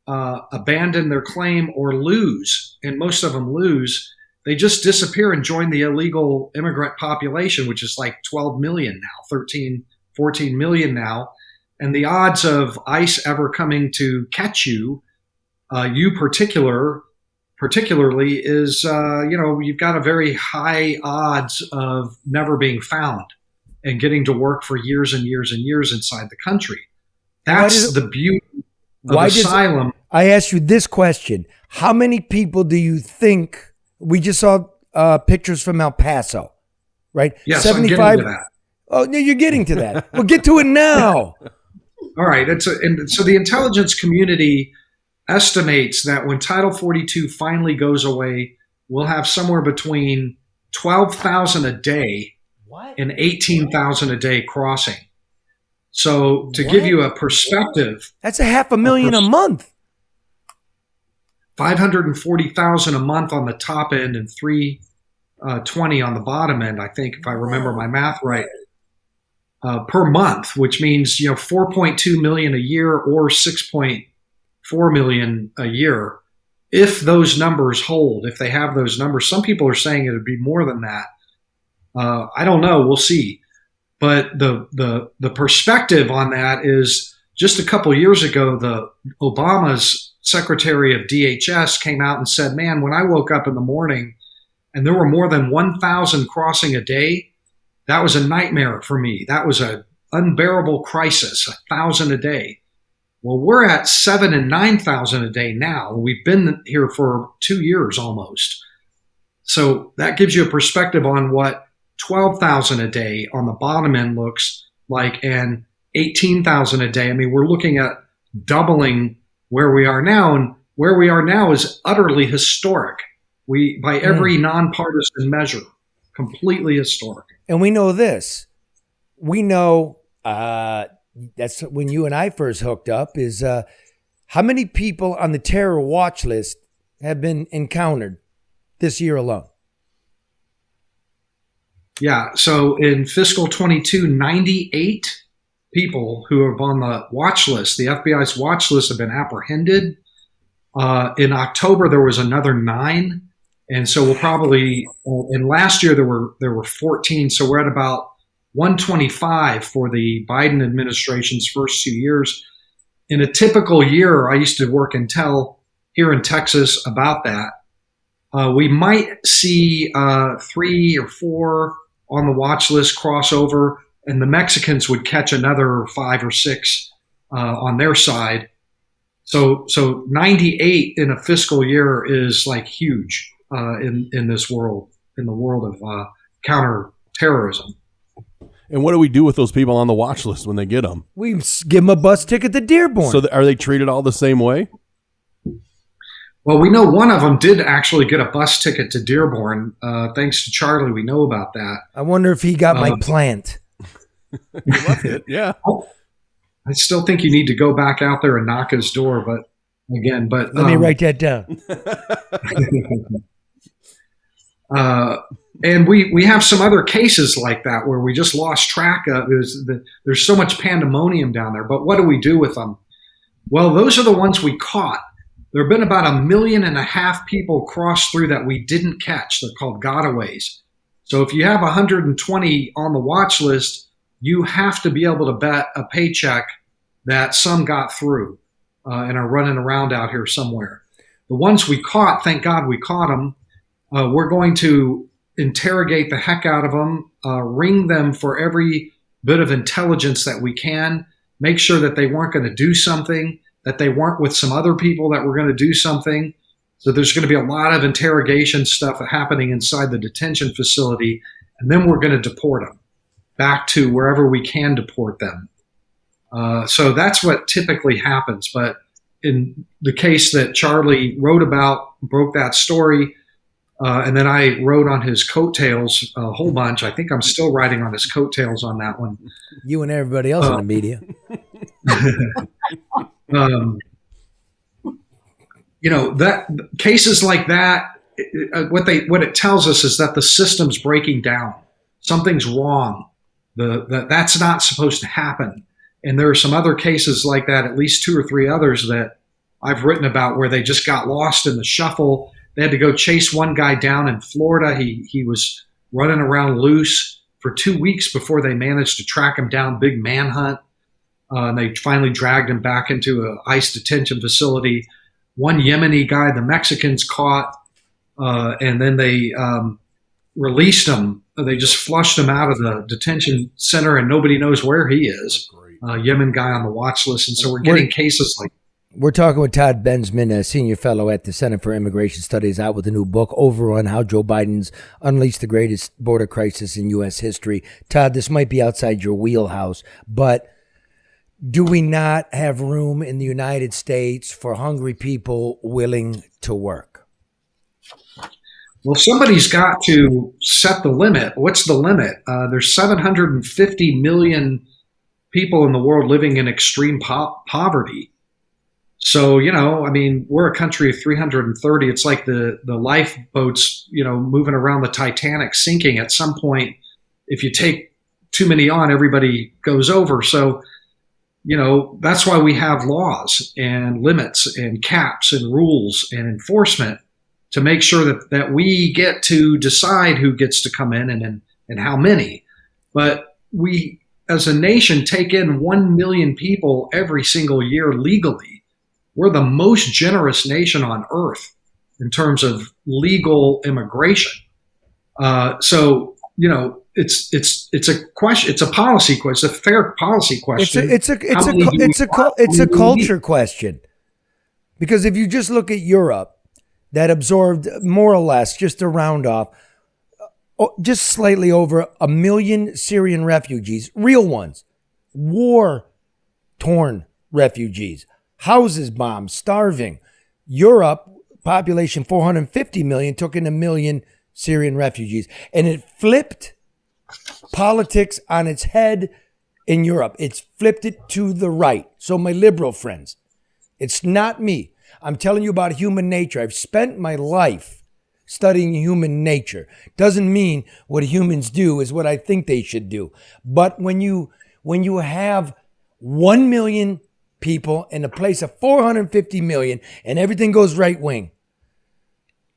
abandon their claim, or lose, and most of them lose, they just disappear and join the illegal immigrant population, which is like 12 million now, 13, 14 million now. And the odds of ICE ever coming to catch you, particularly, is, you've got a very high odds of never being found and getting to work for years and years and years inside the country. That's the beauty of asylum. I asked you this question. How many people do you think, we just saw pictures from El Paso, right? Yes, 75. I'm getting to that. Oh, no, you're getting to that. Well, get to it now. All right. And so the intelligence community estimates that when Title 42 finally goes away, we'll have somewhere between 12,000 a day and 18,000 a day crossing. So to give you a perspective, that's $500,000 a month. 540,000 a month on the top end and 320 on the bottom end, I think, if I remember my math right, per month, which means 4.2 million a year or 6.4 million a year. If those numbers hold, if they have those numbers, some people are saying it would be more than that. I don't know. We'll see. But the perspective on that is, just a couple of years ago, Obama's Secretary of DHS came out and said, man, when I woke up in the morning and there were more than 1,000 crossing a day, that was a nightmare for me. That was an unbearable crisis, 1,000 a day. Well, we're at 7,000 and 9,000 a day now. We've been here for 2 years almost. So that gives you a perspective on what 12,000 a day on the bottom end looks like, and 18,000 a day. I mean, we're looking at doubling where we are now, and where we are now is utterly historic. By every nonpartisan measure, completely historic. And we know this. We know that's when you and I first hooked up, is how many people on the terror watch list have been encountered this year alone? Yeah. So in fiscal 22, 98 people who are on the watch list, the FBI's watch list, have been apprehended. In October, there was another 9. And so we'll probably, and last year there were 14. So we're at about 125 for the Biden administration's first 2 years. In a typical year, I used to work Intel here in Texas about that. We might see 3 or 4 on the watch list crossover, and the Mexicans would catch another 5 or 6 on their side. So 98 in a fiscal year is like huge in this world, in the world of counterterrorism. And what do we do with those people on the watch list when they get them? We give them a bus ticket to Dearborn. So are they treated all the same way? Well, we know one of them did actually get a bus ticket to Dearborn. Thanks to Charlie, we know about that. I wonder if he got my plant. He loved it, yeah. I still think you need to go back out there and knock his door, but let me write that down. And we have some other cases like that where we just lost track of. There's so much pandemonium down there. But what do we do with them? Well, those are the ones we caught. There have been about 1.5 million people cross through that we didn't catch. They're called gotaways. So if you have 120 on the watch list, you have to be able to bet a paycheck that some got through and are running around out here somewhere. The ones we caught, thank God we caught them. We're going to interrogate the heck out of them, ring them for every bit of intelligence that we can, make sure that they weren't going to do something, that they weren't with some other people that were going to do something. So there's going to be a lot of interrogation stuff happening inside the detention facility, and then we're going to deport them back to wherever we can deport them. So that's what typically happens. But in the case that Charlie wrote about, broke that story, and then I wrote on his coattails a whole bunch. I think I'm still writing on his coattails on that one. You and everybody else in the media. That cases like that, what it tells us is that the system's breaking down. Something's wrong. That's not supposed to happen. And there are some other cases like that, at least 2 or 3 others that I've written about, where they just got lost in the shuffle. They had to go chase one guy down in Florida. He was running around loose for 2 weeks before they managed to track him down, big manhunt. And they finally dragged him back into an ICE detention facility. One Yemeni guy the Mexicans caught, and then they released him. They just flushed him out of the detention center, and nobody knows where he is. Yemen guy on the watch list. And so we're getting cases like. We're talking with Todd Bensman, a senior fellow at the Center for Immigration Studies, out with a new book, Over on How Joe Biden's Unleashed the Greatest Border Crisis in U.S. History. Todd, this might be outside your wheelhouse, but do we not have room in the United States for hungry people willing to work? Well, somebody's got to set the limit. What's the limit? There's 750 million people in the world living in extreme poverty. So, we're a country of 330. It's like the lifeboats, moving around the Titanic sinking. At some point, if you take too many on, everybody goes over. So, that's why we have laws and limits and caps and rules and enforcement to make sure that we get to decide who gets to come in and how many. But we, as a nation, take in 1 million people every single year legally. We're the most generous nation on earth in terms of legal immigration. So it's a question. It's a policy question. It's a fair policy question. It's a culture question. Because if you just look at Europe, that absorbed more or less, just to round off, just slightly over 1 million Syrian refugees, real ones, war-torn refugees, houses bombed, starving. Europe, population 450 million, took in 1 million Syrian refugees. And it flipped politics on its head in Europe. It's flipped it to the right. So my liberal friends, it's not me. I'm telling you about human nature. I've spent my life studying human nature. Doesn't mean what humans do is what I think they should do. But when you have 1 million people in a place of 450 million and everything goes right wing,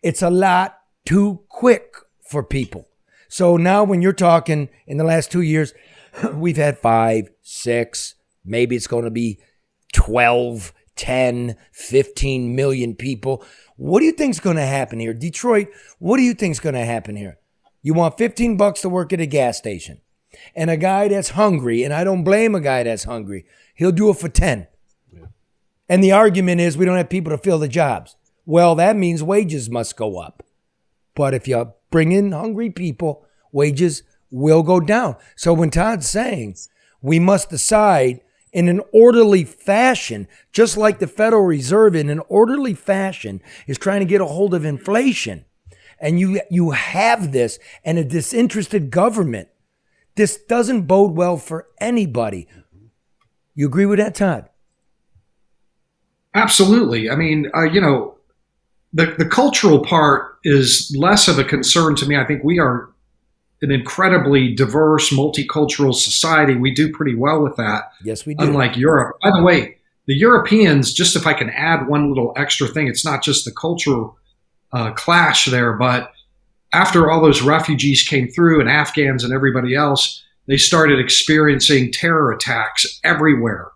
it's a lot too quick for people. So now when you're talking in the last 2 years, we've had 5, 6, maybe it's going to be 12, 10, 15 million people. What do you think's going to happen here? Detroit, what do you think's going to happen here? You want $15 to work at a gas station, and a guy that's hungry, and I don't blame a guy that's hungry, he'll do it for 10. Yeah. And the argument is we don't have people to fill the jobs. Well, that means wages must go up. But if you bring in hungry people, wages will go down. So when Todd's saying we must decide in an orderly fashion, just like the Federal Reserve in an orderly fashion is trying to get a hold of inflation, and you have this and a disinterested government, this doesn't bode well for anybody. You agree with that, Todd? Absolutely. I mean, the cultural part is less of a concern to me. I think we are an incredibly diverse, multicultural society. We do pretty well with that. Yes, we do. Unlike Europe. By the way, the Europeans, just if I can add one little extra thing, it's not just the cultural clash there, but after all those refugees came through and Afghans and everybody else, they started experiencing terror attacks everywhere.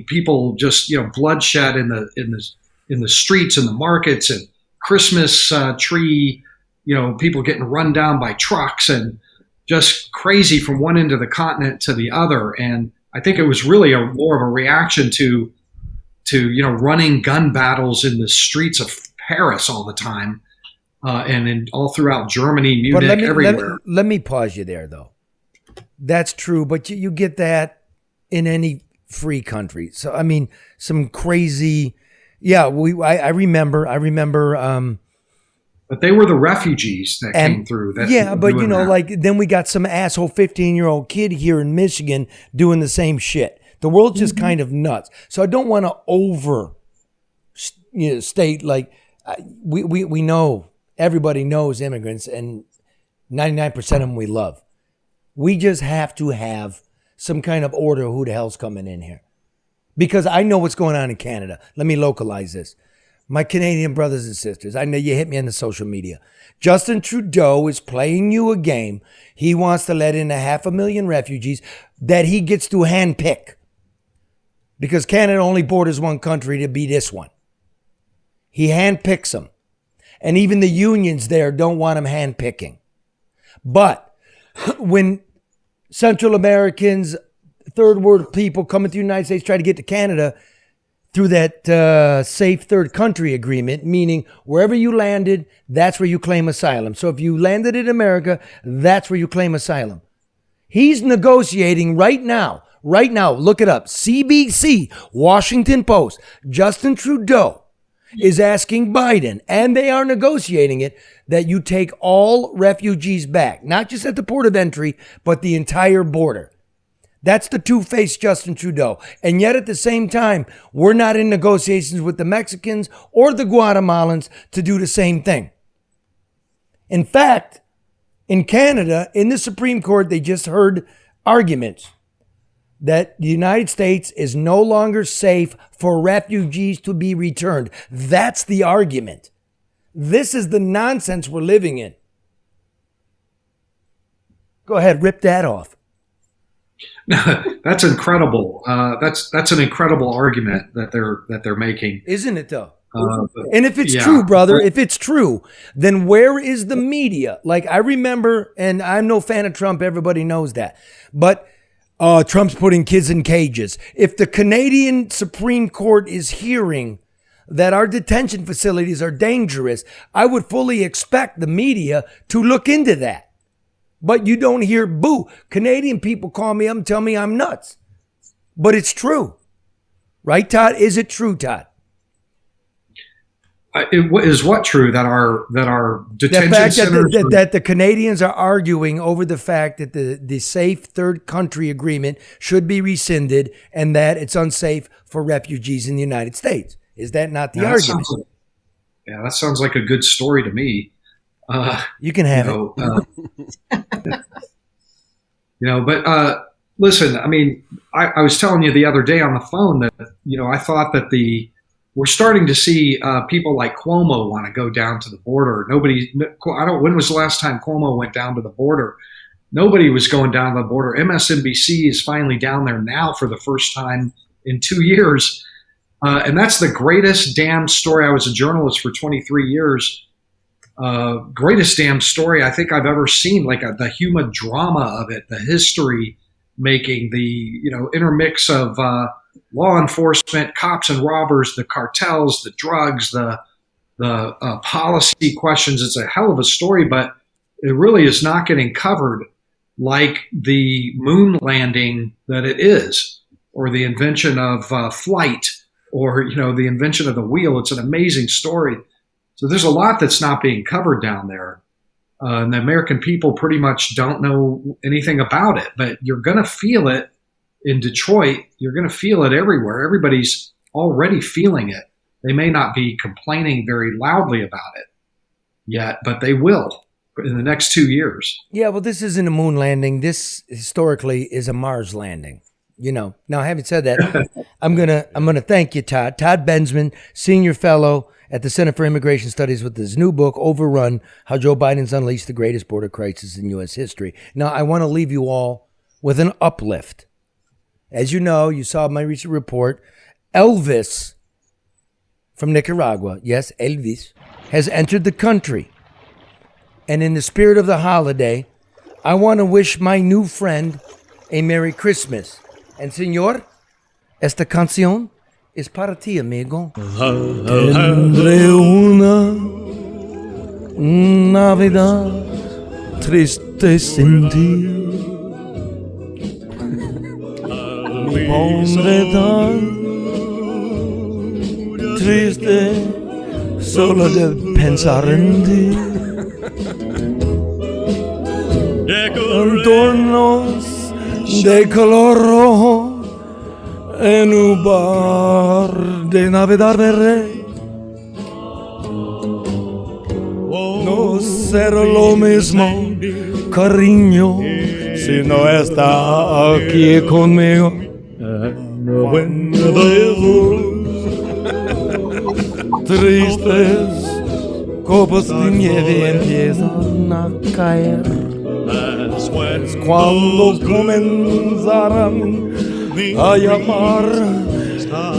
People just, bloodshed in the streets and the markets, and Christmas tree, people getting run down by trucks, and just crazy from one end of the continent to the other. And I think it was really more of a reaction to running gun battles in the streets of Paris all the time, and all throughout Germany, Munich, But everywhere. let me pause you there, though. That's true, but you get that in any free country. So I mean, some crazy. Yeah, I remember. But they were the refugees that came through. That Yeah, but doing that. like then we got some asshole 15-year-old kid here in Michigan doing the same shit. The world's just kind of nuts. So I don't want to state like we know, everybody knows immigrants, and 99% of them we love. We just have to have some kind of order who the hell's coming in here. Because I know what's going on in Canada. Let me localize this. My Canadian brothers and sisters, I know you hit me on the social media. Justin Trudeau is playing you a game. He wants to let in 500,000 refugees that he gets to handpick. Because Canada only borders one country, to be this one. He handpicks them. And even the unions there don't want him handpicking. But when Central Americans, third world people coming to the United States try to get to Canada through that safe third country agreement, meaning wherever you landed, that's where you claim asylum. So if you landed in America, that's where you claim asylum. He's negotiating right now, look it up, CBC, Washington Post, Justin Trudeau is asking Biden, and they are negotiating it, that you take all refugees back, not just at the port of entry, but the entire border. That's the two-faced Justin Trudeau. And yet at the same time, we're not in negotiations with the Mexicans or the Guatemalans to do the same thing. In fact, in Canada, in the Supreme Court, they just heard arguments that the United States is no longer safe for refugees to be returned. That's the argument. This is the nonsense we're living in. Go ahead, rip that off. That's incredible. That's an incredible argument that they're making, isn't it? Though, and if it's true, brother, if it's true, then where is the media? Like I remember, and I'm no fan of Trump. Everybody knows that, but Trump's putting kids in cages. If the Canadian Supreme Court is hearing that our detention facilities are dangerous, I would fully expect the media to look into that. But you don't hear boo. Canadian people call me up and tell me I'm nuts. But it's true. Right, Todd? Is it true, Todd? Is what true that our detention the fact centers that the Canadians are arguing over the fact that the safe third country agreement should be rescinded and that it's unsafe for refugees in the United States. Is that not the argument? That sounds like a good story to me. You can have it. But listen, I mean, I was telling you the other day on the phone that, I thought that we're starting to see people like Cuomo want to go down to the border. When was the last time Cuomo went down to the border? Nobody was going down to the border. MSNBC is finally down there now for the first time in 2 years. And that's the greatest damn story. I was a journalist for 23 years. Greatest damn story I think I've ever seen, like the human drama of it, the history making, the intermix of law enforcement, cops and robbers, the cartels, the drugs, the policy questions. It's a hell of a story, but it really is not getting covered like the moon landing that it is, or the invention of flight, or the invention of the wheel. It's an amazing story. So there's a lot that's not being covered down there. And the American people pretty much don't know anything about it. But you're going to feel it in Detroit. You're going to feel it everywhere. Everybody's already feeling it. They may not be complaining very loudly about it yet, but they will in the next 2 years. Yeah, well, this isn't a moon landing. This historically is a Mars landing. Now, having said that, I'm gonna thank you, Todd. Todd Bensman, senior fellow at the Center for Immigration Studies, with his new book, Overrun: How Joe Biden's Unleashed the Greatest Border Crisis in U.S. History. Now, I want to leave you all with an uplift. As you know, you saw my recent report, Elvis from Nicaragua, yes, Elvis, has entered the country. And in the spirit of the holiday, I want to wish my new friend a Merry Christmas. And señor, esta canción es para ti, amigo. Tendré una Navidad triste sin ti. Me pondré tan triste solo de pensar en ti. Adornos de color rojo en un bar de Navidad veré. No será lo mismo, cariño, si no está aquí conmigo. Tristes copos de nieve empiezan a caer. Es cuando comenzarán a llamar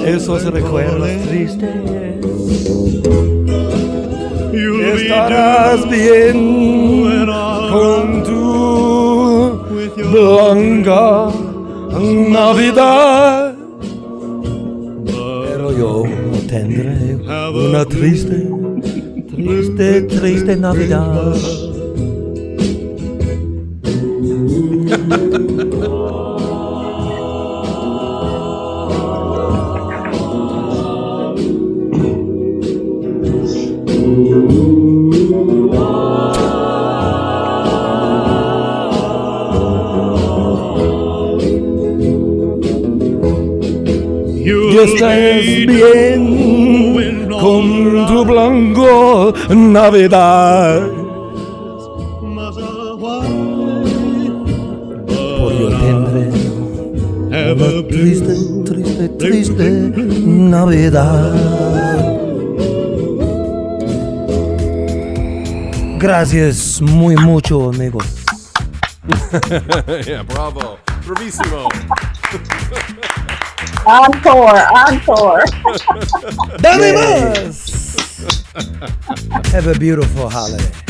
esos recuerdos tristes. Estarás bien con tu blanca Navidad, pero yo tendré una triste, triste, triste Navidad. Y estás bien con tu blanco Navidad. Por yo tendré una triste, triste, triste Navidad. Gracias muy mucho, amigos. Yeah, bravo. Bravissimo. Encore. Dame más. Have a beautiful holiday.